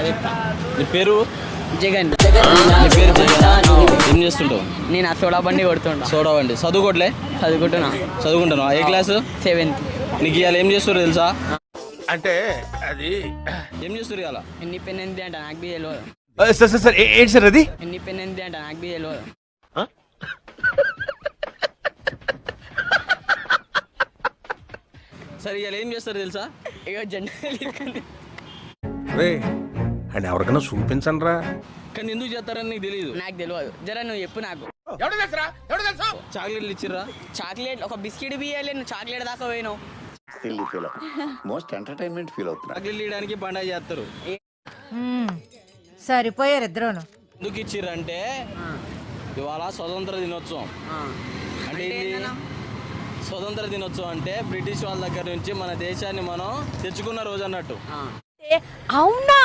చదివిస్తా. నీ పేరు? జగన్. నీ పేరు జగన్. ఏం చేస్తుంటావు? నేను ఆ సోడా బండి కొడుతుంటా. సోడా బండి. చదువుకోవట్లే? చదువుకుంటున్నావు. ఏ క్లాసు? 7th. నీకు ఇవాళ ఏం చేస్తారు తెలుసా? అంటే అది ఏం చేస్తారు ఇవాళ? ఇండిపెండెన్స్ అంట నాకు బి తెలియదు. సార్ ఏంటి సార్ అది? ఇండిపెండెన్స్ అంట నాకు బి తెలియదు. సరే ఇవాళ ఏం చేస్తారు తెలుసా? ఇక జెండా రే అండ్ ఎవరికైనా చూపించండి రా. కానీ ఎందుకు చేస్తారని నీకు తెలియదు? నాకు తెలియదు. జర నువ్వు చెప్పు నాకు. చాక్లెట్లు ఇచ్చిర్రా? చాక్లెట్ ఒక బిస్కెట్ బియ్యాలి, నువ్వు చాక్లెట్ దాకా పోయినావు. మోస్ట్ ఎంటర్టైన్మెంట్ ఫీల్ అవుతున్నా. చాక్లెట్లు ఇవ్వడానికి పండగ చేస్తారు. సరిపోయారు ఇద్దరును. ఎందుకు ఇచ్చిర్రంటే ఇవాళ స్వతంత్ర దినోత్సవం. అంటే ఏంది? స్వతంత్ర దినోత్సవం అంటే బ్రిటిష్ వాళ్ళ దగ్గర నుంచి మన దేశాన్ని మనం తెచ్చుకున్న రోజు అన్నట్టు. అవునా?